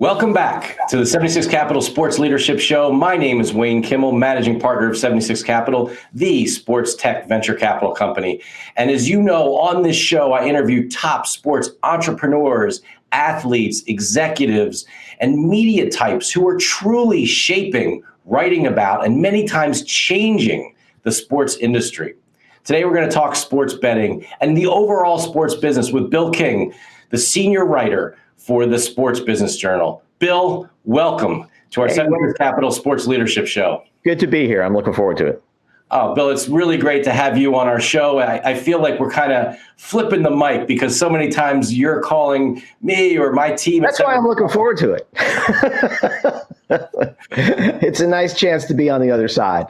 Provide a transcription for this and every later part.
Welcome back to the 76 Capital Sports Leadership Show. My name is Wayne Kimmel, managing partner of 76 Capital, the sports tech venture capital company. And as you know, on this show, I interview top sports entrepreneurs, athletes, executives, and media types who are truly shaping, writing about, and many times changing the sports industry. Today, we're going to talk sports betting and the overall sports business with Bill King, the senior writer for the Sports Business Journal. Bill, welcome to our 76 Capital Sports Leadership Show. Good to be here. I'm looking forward to it. Oh, Bill, it's really great to have you on our show. I feel like we're kind of flipping the mic because so many times you're calling me or my team. That's why I'm looking forward to it. It's a nice chance to be on the other side.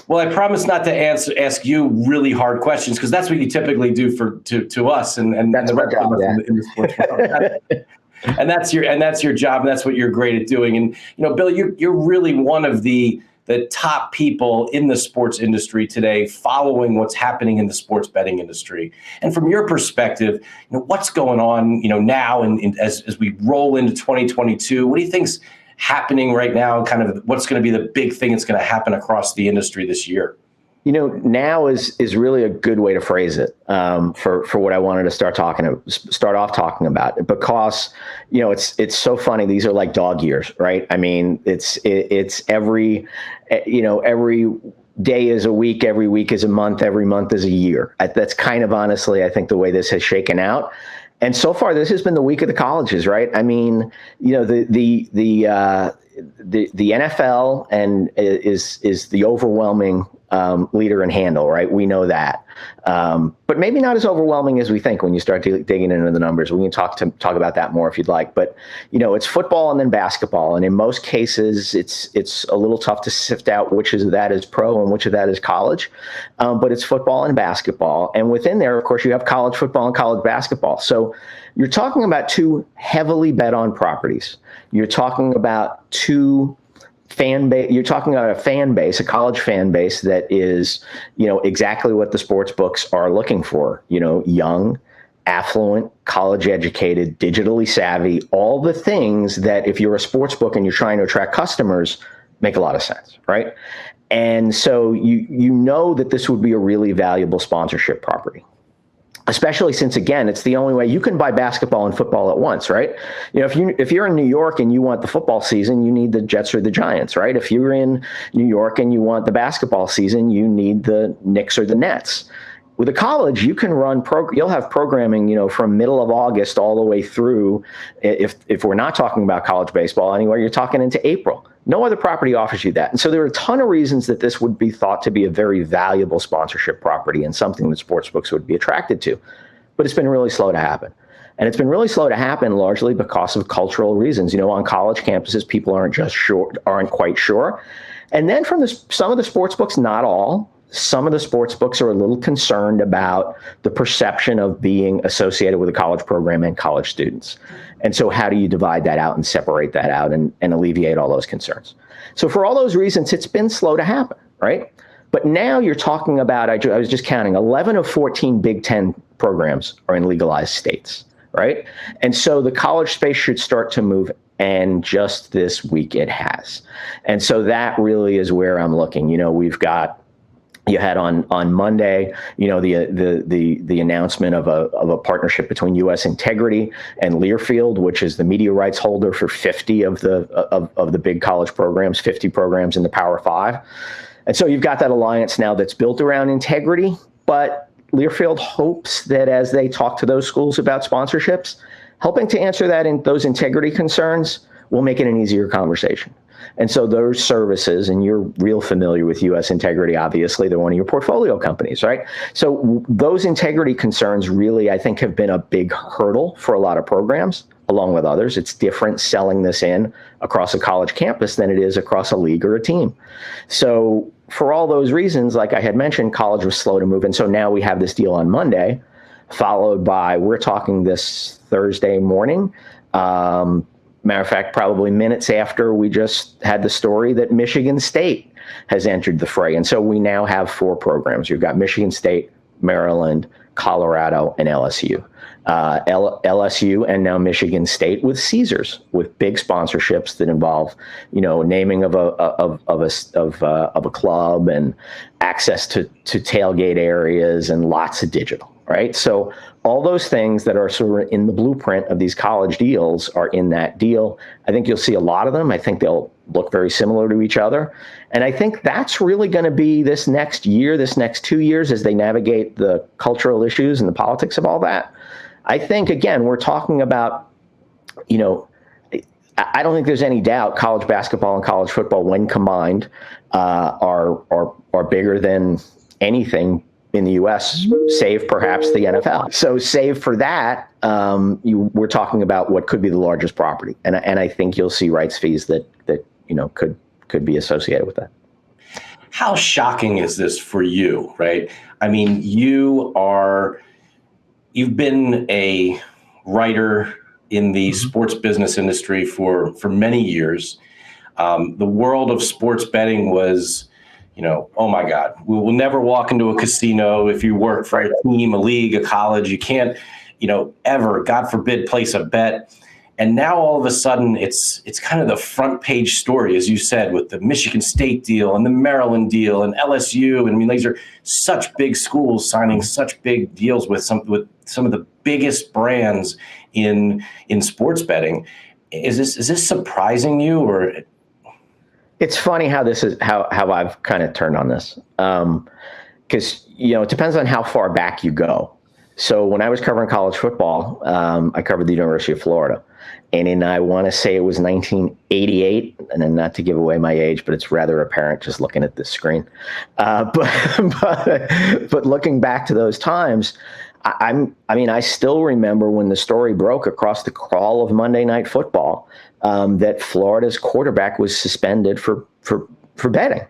Well, I promise not to ask you really hard questions because that's what you typically do to us and that's the rest of us in the sports world. And that's your job, and that's what you're great at doing. And Bill, you're really one of the top people in the sports industry today, following what's happening in the sports betting industry. And from your perspective, what's going on, now, and as we roll into 2022, what do you think's happening right now? Kind of what's going to be the big thing that's going to happen across the industry this year? Now is really a good way to phrase it for what I wanted to start off talking about, because it's so funny. These are like dog years, right? I mean, it's every day is a week, every week is a month, every month is a year. That's kind of honestly, I think, the way this has shaken out. And so far, this has been the week of the colleges, right? I mean, the NFL and is the overwhelming leader in handle, right? We know that, but maybe not as overwhelming as we think when you start digging into the numbers. We can talk about that more if you'd like. But it's football and then basketball, and in most cases, it's a little tough to sift out which of that is pro and which of that is college. But it's football and basketball, and within there, of course, you have college football and college basketball. So you're talking about two heavily bet on properties. You're talking about you're talking about a fan base, a college fan base that is, exactly what the sports books are looking for, young, affluent, college educated, digitally savvy, all the things that if you're a sports book and you're trying to attract customers, make a lot of sense, right? And so you know that this would be a really valuable sponsorship property. Especially since, again, it's the only way you can buy basketball and football at once, right? If you're in New York and you want the football season, you need the Jets or the Giants, right? If you're in New York and you want the basketball season, you need the Knicks or the Nets. With a college, you can you'll have programming, from middle of August all the way through, if we're not talking about college baseball anywhere, you're talking into April. No other property offers you that. And so there are a ton of reasons that this would be thought to be a very valuable sponsorship property and something that sportsbooks would be attracted to. But it's been really slow to happen. And it's been really slow to happen largely because of cultural reasons. On college campuses, people aren't quite sure. And then from some of the sportsbooks, not all, some of the sports books are a little concerned about the perception of being associated with a college program and college students. And so how do you divide that out and separate that out and alleviate all those concerns? So for all those reasons, it's been slow to happen, right? But now you're talking about, I was just counting, 11 of 14 Big Ten programs are in legalized states, right? And so the college space should start to move, and just this week it has. And so that really is where I'm looking. You had on Monday, the announcement of a partnership between U.S. Integrity and Learfield, which is the media rights holder for 50 of the big college programs, 50 programs in the Power Five. And so you've got that alliance now that's built around integrity, but Learfield hopes that as they talk to those schools about sponsorships, helping to answer those integrity concerns will make it an easier conversation. And so those services, and you're real familiar with U.S. Integrity, obviously, they're one of your portfolio companies, right? So those integrity concerns really, I think, have been a big hurdle for a lot of programs, along with others. It's different selling this in across a college campus than it is across a league or a team. So for all those reasons, like I had mentioned, college was slow to move. And so now we have this deal on Monday, followed by, we're talking this Thursday morning, matter of fact, probably minutes after we just had the story that Michigan State has entered the fray. And so we now have 4 programs. You've got Michigan State, Maryland, Colorado, and LSU. LSU and now Michigan State with Caesars, with big sponsorships that involve, naming of a club and access to tailgate areas and lots of digital, right? So all those things that are sort of in the blueprint of these college deals are in that deal. I think you'll see a lot of them. I think they'll look very similar to each other. And I think that's really going to be this next year, this next 2 years, as they navigate the cultural issues and the politics of all that. I think, again, we're talking about, I don't think there's any doubt college basketball and college football, when combined, are bigger than anything in the U.S., save perhaps the NFL. So save for that, we're talking about what could be the largest property. And I think you'll see rights fees that could be associated with that. How shocking is this for you, right? I mean, you've been a writer in the sports business industry for many years. The world of sports betting was, oh my God, we will never walk into a casino if you work for a team, a league, a college. You can't, ever, God forbid, place a bet. And now all of a sudden it's kind of the front page story, as you said, with the Michigan State deal and the Maryland deal and LSU. I mean, these are such big schools signing such big deals with some of the biggest brands in sports betting. Is this surprising you, or? It's funny how this is how I've kind of turned on this, because it depends on how far back you go. So when I was covering college football, I covered the University of Florida, and I want to say it was 1988, and then not to give away my age, but it's rather apparent just looking at this screen. But looking back to those times, I still remember when the story broke across the crawl of Monday Night Football that Florida's quarterback was suspended for betting.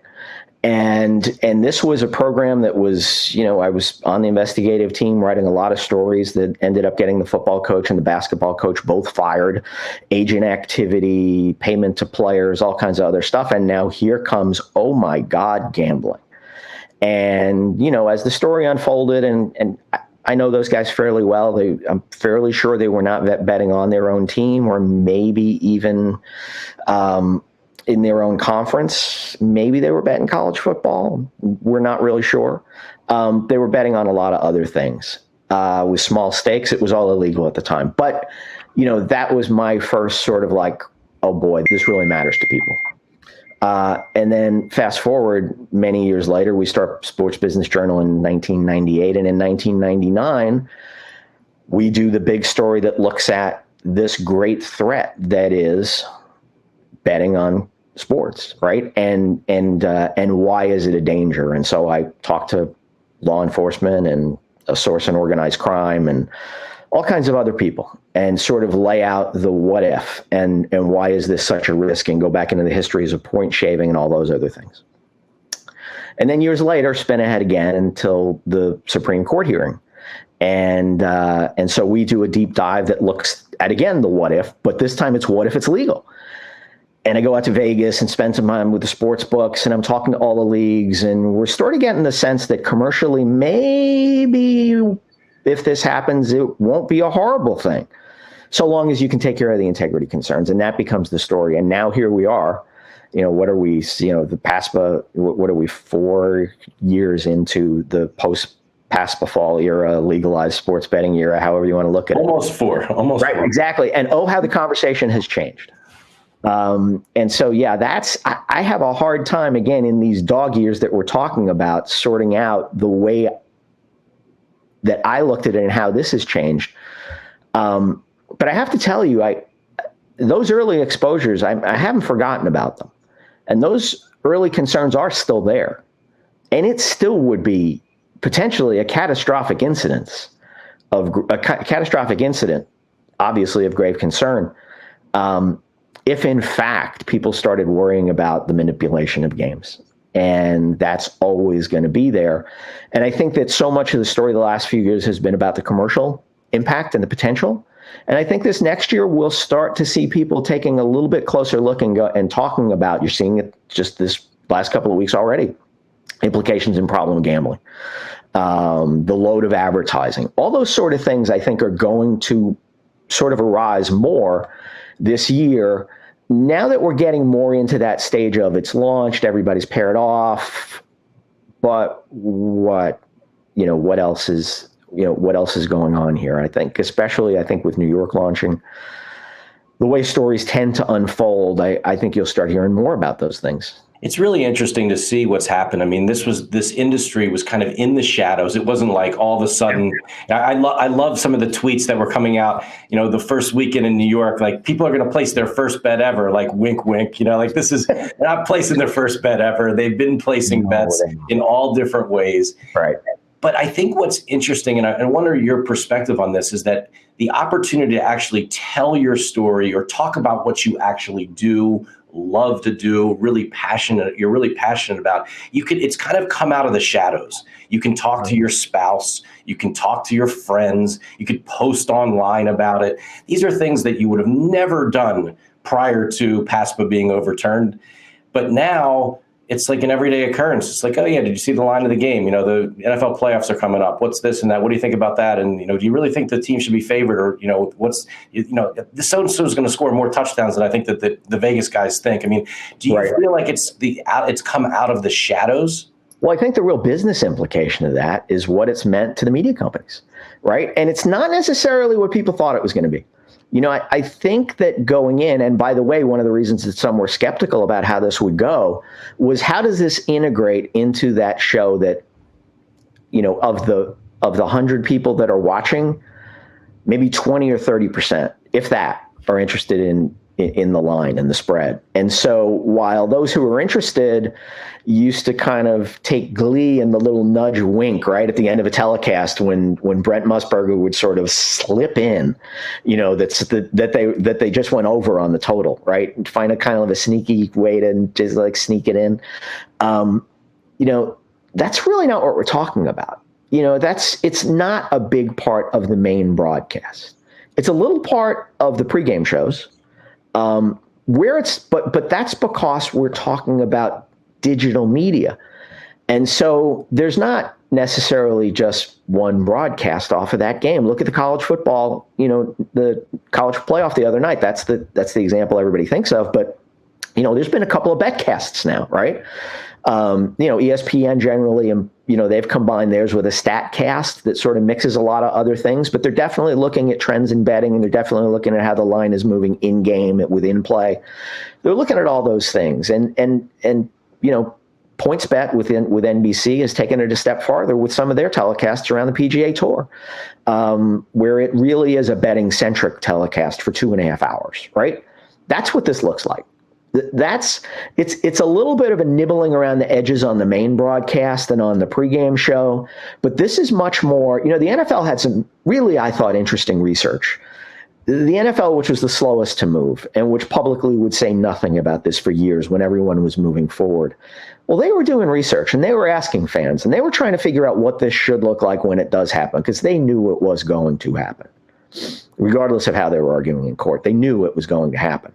And this was a program that was, I was on the investigative team writing a lot of stories that ended up getting the football coach and the basketball coach both fired, agent activity, payment to players, all kinds of other stuff. And now here comes, oh my God, gambling. And, as the story unfolded, and I know those guys fairly well. I'm fairly sure they were not betting on their own team, or maybe even in their own conference. Maybe they were betting college football. We're not really sure. They were betting on a lot of other things with small stakes. It was all illegal at the time. But, that was my first sort of like, oh boy, this really matters to people. And then fast forward many years later, we start Sports Business Journal in 1998. And in 1999, we do the big story that looks at this great threat that is betting on sports, right? And why is it a danger? And so I talked to law enforcement and a source in organized crime and all kinds of other people, and sort of lay out the what if and why is this such a risk, and go back into the histories of point shaving and all those other things. And then years later, spin ahead again until the Supreme Court hearing. And so we do a deep dive that looks at, again, the what if, but this time it's what if it's legal. And I go out to Vegas and spend some time with the sports books, and I'm talking to all the leagues, and we're starting to get in the sense that commercially, maybe if this happens, it won't be a horrible thing, so long as you can take care of the integrity concerns. And that becomes the story. And now here we are, what are we, the PASPA, what are we, 4 years into the post-PASPA fall era, legalized sports betting era, however you want to look at it. Almost four. Right, exactly. And how the conversation has changed. And so, I have a hard time, again, in these dog years that we're talking about, sorting out the way that I looked at it and how this has changed. But I have to tell you, those early exposures, I haven't forgotten about them. And those early concerns are still there. And it still would be potentially a catastrophic incident, obviously of grave concern, if in fact people started worrying about the manipulation of games. And that's always going to be there. And I think that so much of the story the last few years has been about the commercial impact and the potential. And I think this next year we'll start to see people taking a little bit closer look and talking about, you're seeing it just this last couple of weeks already, implications in problem gambling. the load of advertising, all those sort of things I think are going to sort of arise more this year. Now that we're getting more into that stage of it's launched, everybody's paired off, but what else is going on here? I think, especially with New York launching, the way stories tend to unfold, I think you'll start hearing more about those things. It's really interesting to see what's happened. I mean, this industry was kind of in the shadows. It wasn't like all of a sudden. I love some of the tweets that were coming out. The first weekend in New York, like people are going to place their first bet ever. Like wink, wink. Like this is they're not placing their first bet ever. They've been placing bets in all different ways. Right. But I think what's interesting, and I wonder your perspective on this, is that the opportunity to actually tell your story or talk about what you actually do, love to do, you're really passionate about, it's kind of come out of the shadows. You can talk to your spouse, you can talk to your friends, you could post online about it. These are things that you would have never done prior to PASPA being overturned. But now it's like an everyday occurrence. It's like, oh yeah, did you see the line of the game? The NFL playoffs are coming up. What's this and that? What do you think about that? And do you really think the team should be favored, or this so-and-so is going to score more touchdowns than I think that the Vegas guys think? I mean, do you feel like it's come out of the shadows? Well, I think the real business implication of that is what it's meant to the media companies, right? And it's not necessarily what people thought it was going to be. I think that going in, and by the way, one of the reasons that some were skeptical about how this would go was, how does this integrate into that show that, of the 100 people that are watching, maybe 20 or 30%, if that, are interested in the line and the spread. And so while those who were interested used to kind of take glee in the little nudge wink right at the end of a telecast when Brent Musburger would sort of slip in, that they just went over on the total, right? And find a kind of a sneaky way to just like sneak it in. That's really not what we're talking about. It's not a big part of the main broadcast. It's a little part of the pregame shows. But that's because we're talking about digital media. And so there's not necessarily just one broadcast off of that game. Look at the college football, the college playoff the other night. That's the example everybody thinks of. But, there's been a couple of betcasts now, right? ESPN generally, they've combined theirs with a StatCast that sort of mixes a lot of other things, but they're definitely looking at trends in betting, and they're definitely looking at how the line is moving in game within play. They're looking at all those things, and PointsBet with NBC has taken it a step farther with some of their telecasts around the PGA Tour, where it really is a betting centric telecast for 2.5 hours, right? That's what this looks like. It's a little bit of a nibbling around the edges on the main broadcast and on the pregame show, but this is much more, the NFL had some really, I thought, interesting research. The NFL, which was the slowest to move and which publicly would say nothing about this for years when everyone was moving forward. Well, they were doing research and they were asking fans and they were trying to figure out what this should look like when it does happen, because they knew it was going to happen. Regardless of how they were arguing in court, they knew it was going to happen.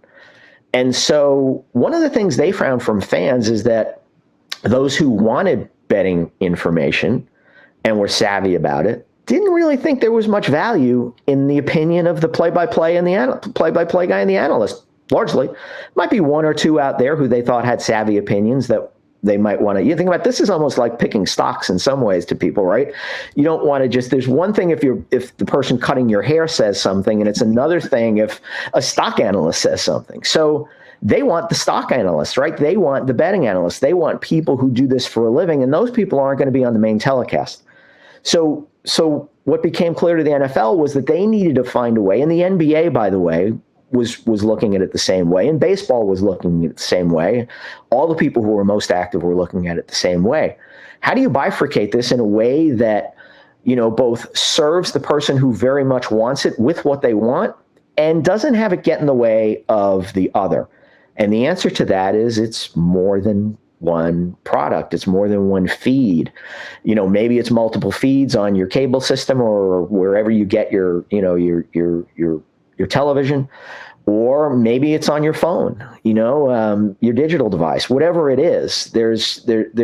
And so one of the things they found from fans is that those who wanted betting information and were savvy about it didn't really think there was much value in the opinion of the play-by-play and the play-by-play guy and the analyst. Largely, might be one or two out there who they thought had savvy opinions that they might want to. You think about this is almost like picking stocks in some ways to people, right? You don't want to just. There's one thing if the person cutting your hair says something, and it's another thing if a stock analyst says something. So they want the stock analysts, right? They want the betting analysts. They want people who do this for a living, and those people aren't going to be on the main telecast. So what became clear to the NFL was that they needed to find a way, and the NBA, by the way, was looking at it the same way, and baseball was looking at it the same way. All the people who were most active were looking at it the same way. How do you bifurcate this in a way that, both serves the person who very much wants it with what they want and doesn't have it get in the way of the other? And the answer to that is it's more than one product. It's more than one feed. Maybe it's multiple feeds on your cable system or wherever you get your television, or maybe it's on your phone, your digital device, whatever it is. There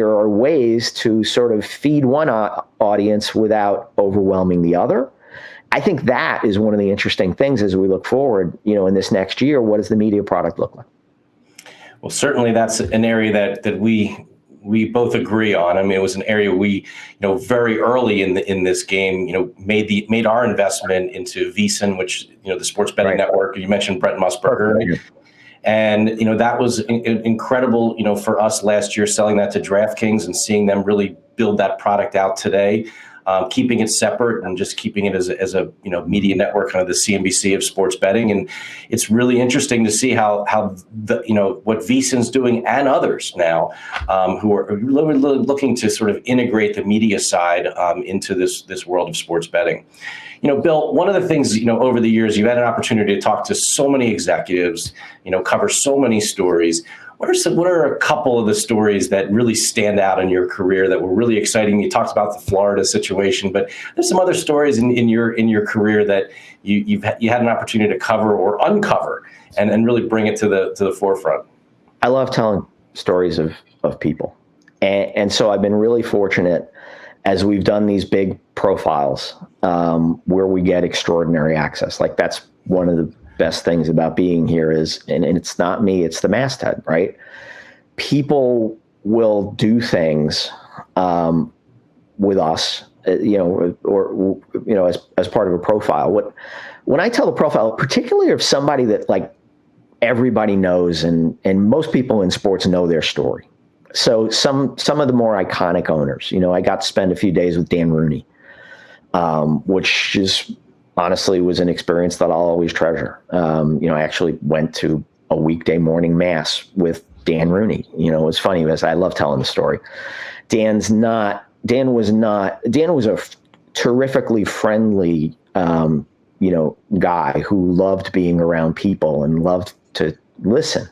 are ways to sort of feed one audience without overwhelming the other. I think that is one of the interesting things as we look forward, in this next year. What does the media product look like? Well, certainly that's an area that we both agree on. I mean, it was an area we, very early in this game, made our investment into VSiN, which, the sports betting network. You mentioned Brent Musburger, right? And, that was incredible, for us last year, selling that to DraftKings and seeing them really build that product out today. Keeping it separate and just keeping it as a media network, kind of the CNBC of sports betting. And it's really interesting to see how what VSiN's doing and others now who are really looking to sort of integrate the media side into this world of sports betting. Bill, one of the things, over the years, you've had an opportunity to talk to so many executives, cover so many stories. What are a couple of the stories that really stand out in your career that were really exciting? You talked about the Florida situation, but there's some other stories in your career that you had an opportunity to cover or uncover and really bring it to the forefront. I love telling stories of people. And so I've been really fortunate as we've done these big profiles where we get extraordinary access. Like, that's one of the best things about being here is, and it's not me, it's the masthead, right? People will do things with us, or as part of a profile. When I tell a profile, particularly of somebody that like everybody knows, and most people in sports know their story. So some of the more iconic owners, I got to spend a few days with Dan Rooney, which is honestly was an experience that I'll always treasure. I actually went to a weekday morning mass with Dan Rooney. It was funny because I love telling the story. Dan was a terrifically friendly, guy who loved being around people and loved to listen.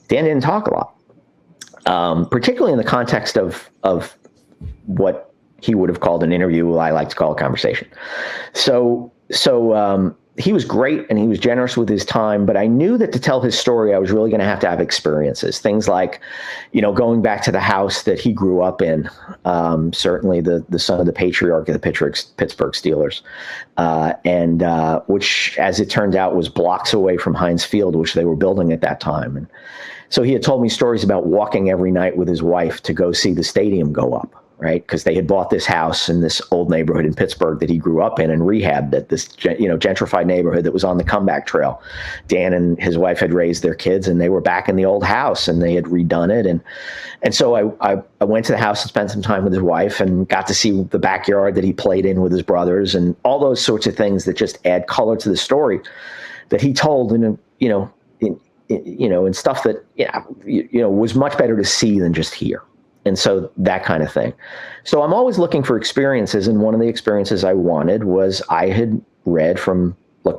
Dan didn't talk a lot, particularly in the context of what he would have called an interview, what I like to call a conversation. So he was great and he was generous with his time, but I knew that to tell his story, I was really going to have experiences. Things like, going back to the house that he grew up in, certainly the son of the patriarch of the Pittsburgh Steelers, and which, as it turned out, was blocks away from Heinz Field, which they were building at that time. And so he had told me stories about walking every night with his wife to go see the stadium go up. Right, because they had bought this house in this old neighborhood in Pittsburgh that he grew up in and rehabbed at this, gentrified neighborhood that was on the comeback trail. Dan and his wife had raised their kids, and they were back in the old house, and they had redone it. And so I went to the house and spent some time with his wife and got to see the backyard that he played in with his brothers and all those sorts of things that just add color to the story that he told in stuff that was much better to see than just hear. And so that kind of thing. So I'm always looking for experiences. And one of the experiences I wanted was I had read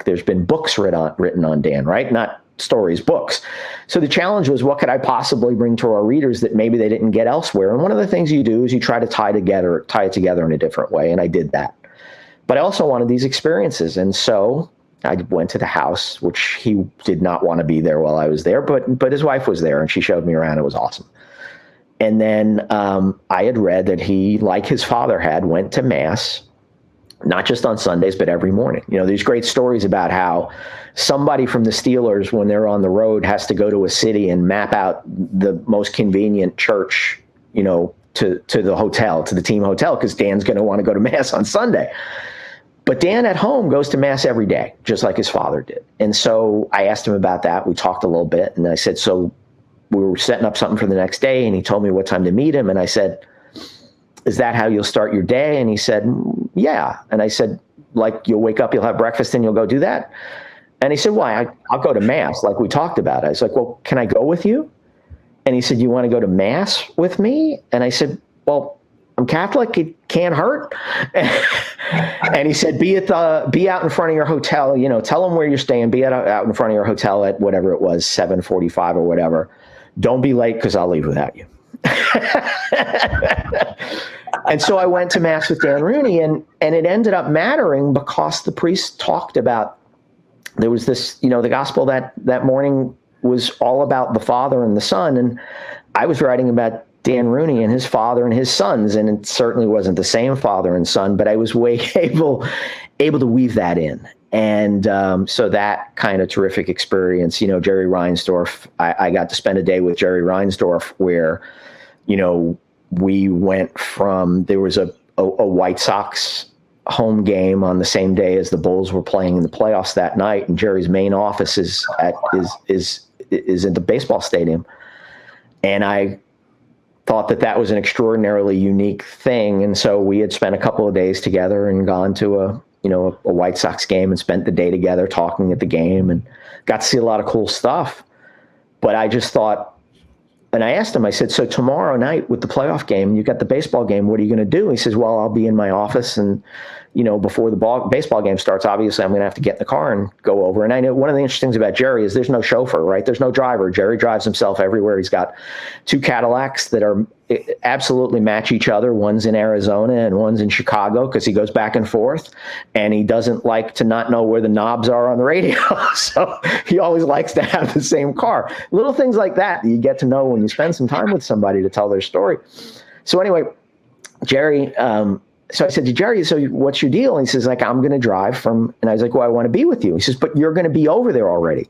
there's been books written on Dan, right? Not stories, books. So the challenge was, what could I possibly bring to our readers that maybe they didn't get elsewhere? And one of the things you do is you try to tie it together in a different way. And I did that. But I also wanted these experiences. And so I went to the house, which he did not want to be there while I was there, but his wife was there and she showed me around. It was awesome. And then I had read that he, like his father had, went to mass, not just on Sundays, but every morning. These great stories about how somebody from the Steelers, when they're on the road, has to go to a city and map out the most convenient church, to the hotel, to the team hotel, because Dan's going to want to go to mass on Sunday. But Dan at home goes to mass every day, just like his father did. And so I asked him about that. We talked a little bit, and I said, so we were setting up something for the next day, and he told me what time to meet him. And I said, is that how you'll start your day? And he said, yeah. And I said, like, you'll wake up, you'll have breakfast, and you'll go do that? And he said, why? I'll go to mass, like we talked about. I was like, well, can I go with you? And he said, you want to go to mass with me? And I said, well, I'm Catholic, it can't hurt. And he said, be out in front of your hotel, tell them where you're staying, be out in front of your hotel at whatever it was, 7:45 or whatever. Don't be late because I'll leave without you. And so I went to mass with Dan Rooney, and it ended up mattering because the priest talked about there was this, the gospel that morning was all about the Father and the Son. And I was writing about Dan Rooney and his father and his sons, and it certainly wasn't the same father and son, but I was able to weave that in. And so that kind of terrific experience, Jerry Reinsdorf, I got to spend a day with Jerry Reinsdorf where, we went from, there was a White Sox home game on the same day as the Bulls were playing in the playoffs that night, and Jerry's main office is in the baseball stadium. And I thought that was an extraordinarily unique thing. And so we had spent a couple of days together and gone to a White Sox game and spent the day together talking at the game and got to see a lot of cool stuff. But I just thought, and I asked him, I said, so tomorrow night with the playoff game, you got the baseball game, what are you going to do? He says, well, I'll be in my office, and, before the baseball game starts, obviously I'm going to have to get in the car and go over. And I know one of the interesting things about Jerry is there's no chauffeur, right? There's no driver. Jerry drives himself everywhere. He's got 2 Cadillacs that are absolutely match each other. One's in Arizona and one's in Chicago because he goes back and forth, and he doesn't like to not know where the knobs are on the radio. So he always likes to have the same car. Little things like that you get to know when you spend some time with somebody to tell their story. So anyway, Jerry, so I said to Jerry, so what's your deal? And he says, I'm going to drive from, and I was like, well, I want to be with you. He says, but you're going to be over there already.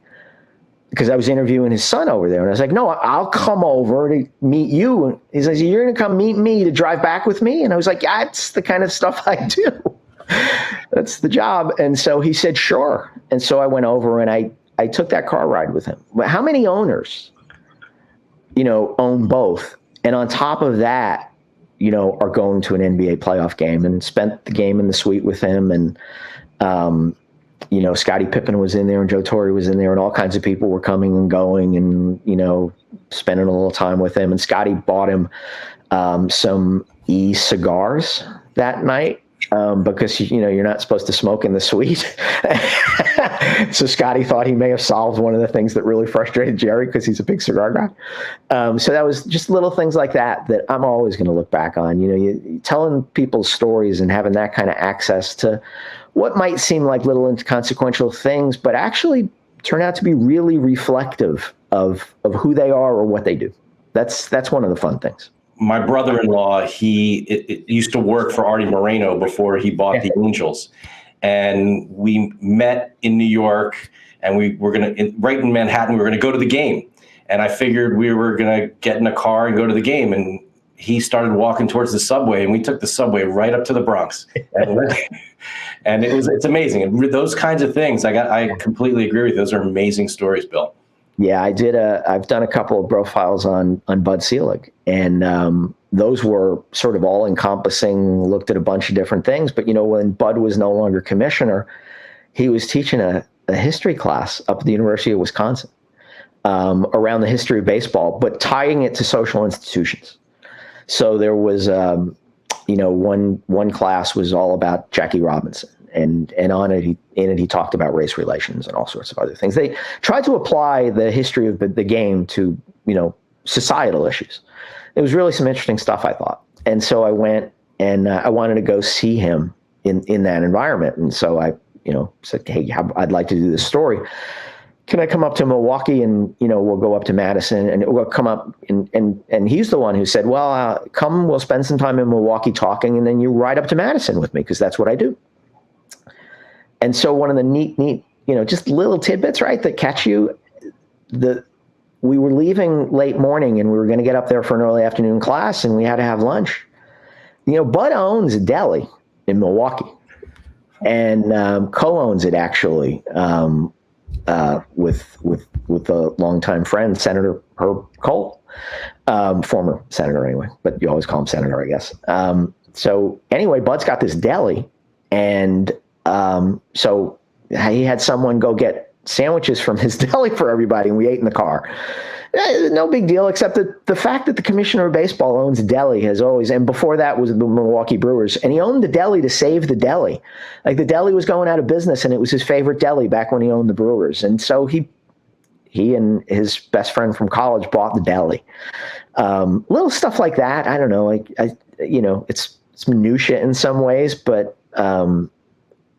Because I was interviewing his son over there. And I was like, no, I'll come over to meet you. And he says, you're going to come meet me to drive back with me? And I was like, yeah, that's the kind of stuff I do. That's the job. And so he said, sure. And so I went over and I took that car ride with him. How many owners, own both? And on top of that, are going to an NBA playoff game, and spent the game in the suite with him. And, Scottie Pippen was in there, and Joe Torre was in there, and all kinds of people were coming and going, and, spending a little time with him. And Scottie bought him some cigars that night because, you're not supposed to smoke in the suite. So Scottie thought he may have solved one of the things that really frustrated Jerry because he's a big cigar guy. So that was just little things like that I'm always going to look back on. You telling people's stories and having that kind of access to what might seem like little inconsequential things, but actually turn out to be really reflective of who they are or what they do. That's one of the fun things. My brother-in-law, he used to work for Artie Moreno before he bought the Angels. And we met in New York, and we were right in Manhattan, we were going to go to the game. And I figured we were going to get in a car and go to the game. And he started walking towards the subway, and we took the subway right up to the Bronx. And it's amazing. And those kinds of things, I completely agree with you. Those are amazing stories, Bill. Yeah, I've done a couple of profiles on Bud Selig, and those were sort of all encompassing, looked at a bunch of different things. But, when Bud was no longer commissioner, he was teaching a history class up at the University of Wisconsin around the history of baseball, but tying it to social institutions. So there was, one class was all about Jackie Robinson. And on it, he talked about race relations and all sorts of other things. They tried to apply the history of the game to, societal issues. It was really some interesting stuff, I thought. And so I went, and I wanted to go see him in that environment. And so I, said, hey, I'd like to do this story. Can I come up to Milwaukee, and, we'll go up to Madison, and we'll come up, and he's the one who said, well, come, we'll spend some time in Milwaukee talking, and then you ride up to Madison with me, because that's what I do. And so one of the neat, just little tidbits, right, that catch you, we were leaving late morning, and we were going to get up there for an early afternoon class, and we had to have lunch. Bud owns a deli in Milwaukee, and co-owns it actually with a longtime friend, Senator Herb Kohl, former senator anyway, but you always call him senator, I guess. So anyway, Bud's got this deli, and so he had someone go get sandwiches from his deli for everybody, and we ate in the car. No big deal, except that the fact that the commissioner of baseball owns a deli has always, and before that was the Milwaukee Brewers, and he owned the deli to save the deli. Like, the deli was going out of business, and it was his favorite deli back when he owned the Brewers. And so he and his best friend from college bought the deli. Little stuff like that. I don't know. It's minutia in some ways, but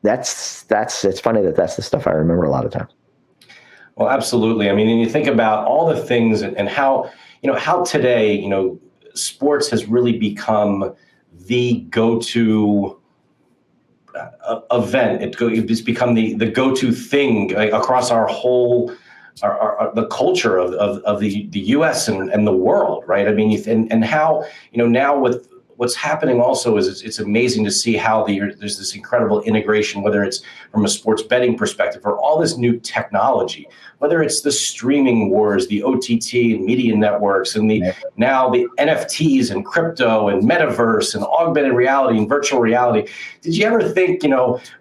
it's funny that's the stuff I remember a lot of times. Well, absolutely. I mean, and you think about all the things and how, how today, sports has really become the go-to event. It's become the go-to thing across our whole, the culture of the U.S. and the world, right? I mean, and how, now with what's happening also is it's amazing to see how there's this incredible integration, whether it's from a sports betting perspective or all this new technology, whether it's the streaming wars, the OTT and media networks, and now the NFTs and crypto and metaverse and augmented reality and virtual reality. Did you ever think,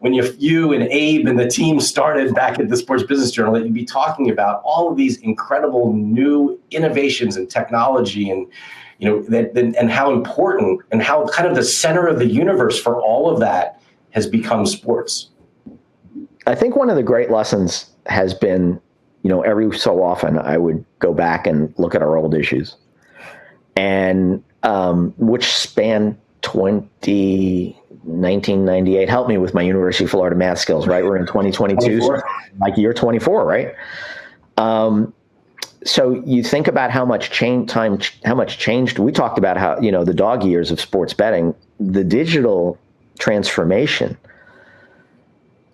when you and Abe and the team started back at the Sports Business Journal, that you'd be talking about all of these incredible new innovations and technology and and how important and how kind of the center of the universe for all of that has become sports? I think one of the great lessons has been, every so often I would go back and look at our old issues, and which span 1998. Help me with my University of Florida math skills, right? We're in 2022, so like year 24, right? So you think about how much changed. We talked about how, the dog years of sports betting, the digital transformation.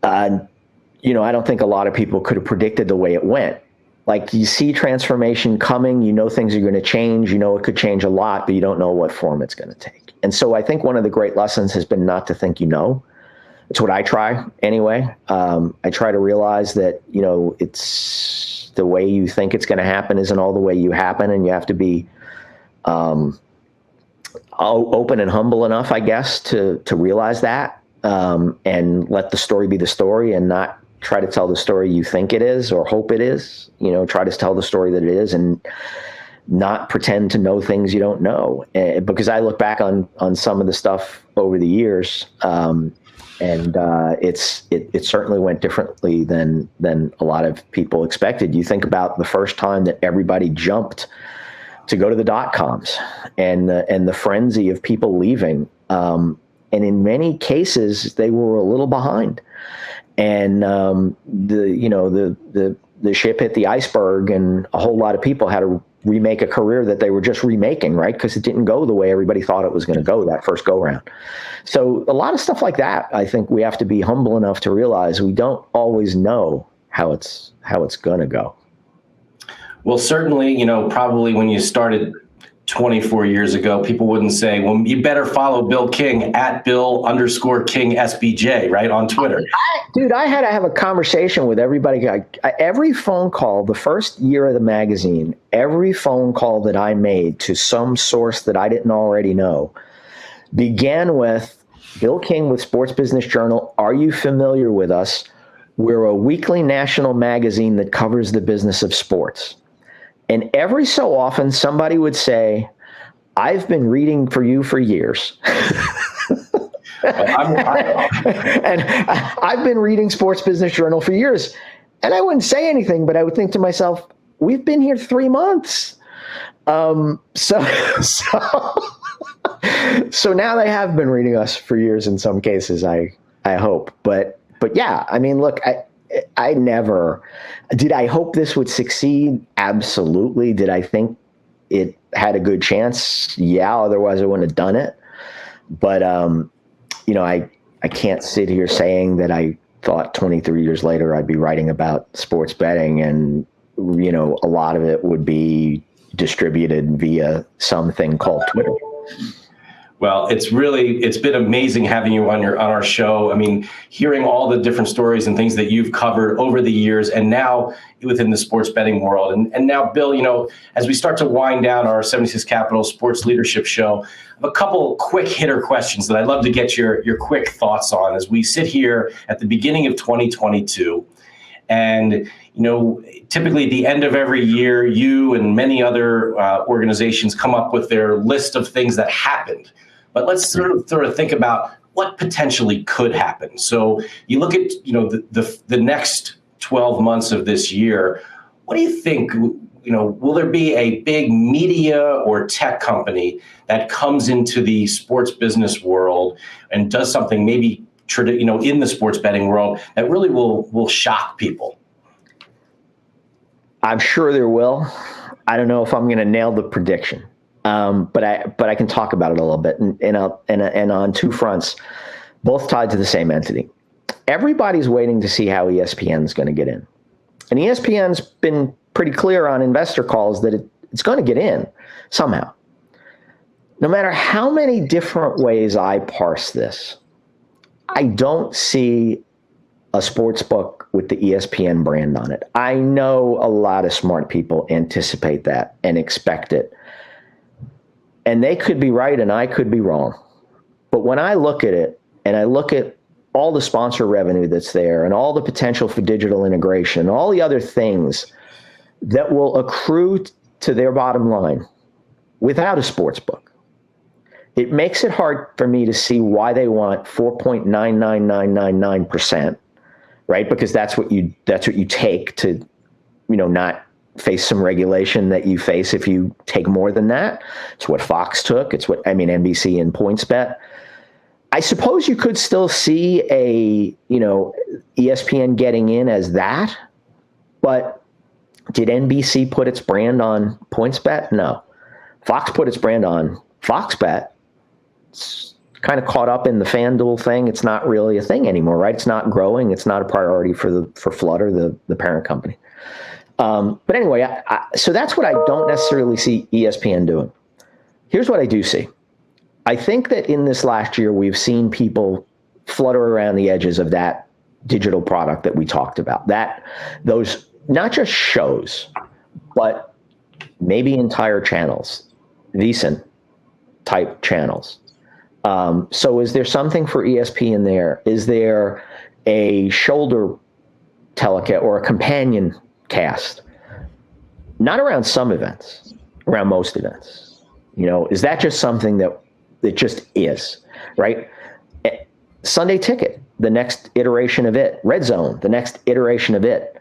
I don't think a lot of people could have predicted the way it went. Like, you see transformation coming, things are going to change, it could change a lot, but you don't know what form it's going to take. And so I think one of the great lessons has been not to think, it's what I try anyway. I try to realize that, it's the way you think it's going to happen isn't all the way you happen. And you have to be open and humble enough, I guess, to realize that, and let the story be the story and not try to tell the story you think it is or hope it is. Try to tell the story that it is and not pretend to know things you don't know. Because I look back on some of the stuff over the years, and it certainly went differently than a lot of people expected. You think about the first time that everybody jumped to go to the .coms and the frenzy of people leaving. And in many cases, they were a little behind. And the ship hit the iceberg, and a whole lot of people had to remake a career that they were just remaking, right? Because it didn't go the way everybody thought it was going to go that first go round. So a lot of stuff like that, I think we have to be humble enough to realize we don't always know how it's going to go. Well, certainly, probably when you started 24 years ago, people wouldn't say, well, you better follow Bill King at Bill_King SBJ, right, on Twitter. Dude, I had to have a conversation with everybody. Every phone call, the first year of the magazine, every phone call that I made to some source that I didn't already know began with, Bill King with Sports Business Journal, are you familiar with us? We're a weekly national magazine that covers the business of sports. And every so often, somebody would say, I've been reading for you for years. And I've been reading Sports Business Journal for years. And I wouldn't say anything, but I would think to myself, we've been here 3 months. So now they have been reading us for years in some cases, I hope. But yeah, I mean, look, I never did. I hope this would succeed. Absolutely. Did I think it had a good chance? Yeah. Otherwise I wouldn't have done it. But, I can't sit here saying that I thought 23 years later I'd be writing about sports betting and, a lot of it would be distributed via something called Twitter. Well, it's been amazing having you on our show. I mean, hearing all the different stories and things that you've covered over the years and now within the sports betting world. And now, Bill, as we start to wind down our 76 Capital Sports Leadership Show, I have a couple quick hitter questions that I'd love to get your quick thoughts on as we sit here at the beginning of 2022. And, typically at the end of every year, you and many other organizations come up with their list of things that happened. But let's sort of think about what potentially could happen. So you look at, the next 12 months of this year. What do you think, will there be a big media or tech company that comes into the sports business world and does something maybe in the sports betting world that really will shock people? I'm sure there will. I don't know if I'm going to nail the prediction, but I can talk about it a little bit, and on two fronts, both tied to the same entity. Everybody's waiting to see how ESPN is going to get in, and ESPN's been pretty clear on investor calls that it's going to get in somehow. No matter how many different ways I parse this, I don't see a sports book with the ESPN brand on it. I know a lot of smart people anticipate that and expect it. And they could be right and I could be wrong. But when I look at it and I look at all the sponsor revenue that's there and all the potential for digital integration, and all the other things that will accrue to their bottom line without a sports book, it makes it hard for me to see why they want 4.99999%, right? Because that's what you take to, not face some regulation that you face if you take more than that. It's what Fox took. It's what NBC and PointsBet. I suppose you could still see a ESPN getting in as that, but did NBC put its brand on PointsBet? No. Fox put its brand on FoxBet. It's kind of caught up in the FanDuel thing. It's not really a thing anymore, right? It's not growing. It's not a priority for Flutter, the parent company. But anyway, so that's what I don't necessarily see ESPN doing. Here's what I do see. I think that in this last year, we've seen people flutter around the edges of that digital product that we talked about. Those not just shows, but maybe entire channels, decent type channels. So is there something for ESPN there? Is there a shoulder telecast or a companion cast? Not around some events, around most events. Is that just something that it just is, right? Sunday Ticket, the next iteration of it. Red Zone, the next iteration of it.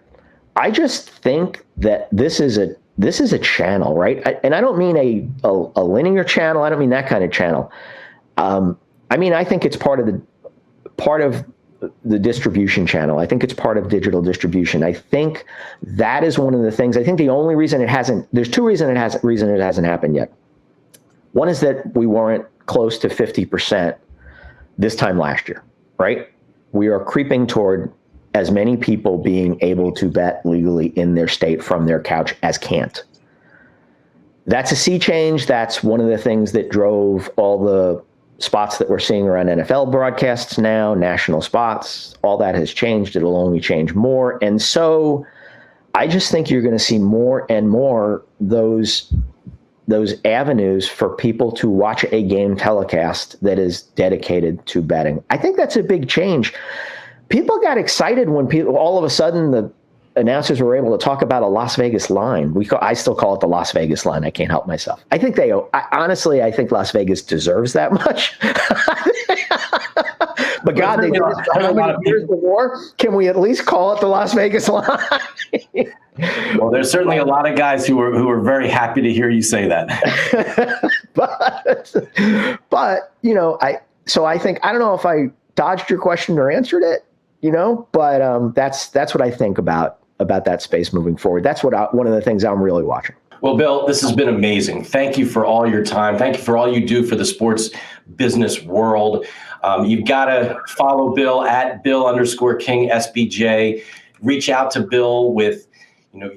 I just think that this is a channel, right? And I don't mean a linear channel. I don't mean that kind of channel. I think it's part of the distribution channel. I think it's part of digital distribution. I think that is one of the things. I think the only reason there's two reasons it hasn't happened yet. One is that we weren't close to 50% this time last year, right? We are creeping toward as many people being able to bet legally in their state from their couch as can't. That's a sea change. That's one of the things that drove all the spots that we're seeing around NFL broadcasts now, national spots. All that has changed. It'll only change more. And so I just think you're going to see more and more those avenues for people to watch a game telecast that is dedicated to betting. I think that's a big change. People got excited when all of a sudden the announcers were able to talk about a Las Vegas line. I still call it the Las Vegas line. I can't help myself. I think honestly, I think Las Vegas deserves that much. But God, they did this how many years before? Can we at least call it the Las Vegas line? Well, there's certainly a lot of guys who are very happy to hear you say that. but I think, I don't know if I dodged your question or answered it, but that's what I think about that space moving forward. That's one of the things I'm really watching. Well, Bill, this has been amazing. Thank you for all your time. Thank you for all you do for the sports business world. You've got to follow Bill at Bill_King SBJ. Reach out to Bill with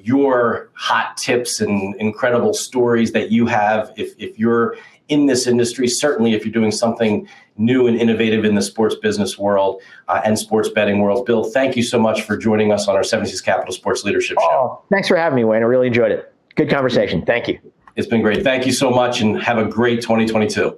your hot tips and incredible stories that you have. If you're in this industry, certainly if you're doing something new and innovative in the sports business world and sports betting world. Bill, thank you so much for joining us on our 76 Capital Sports Leadership Show. Thanks for having me, Wayne. I really enjoyed it. Good conversation. Thank you. It's been great. Thank you so much and have a great 2022.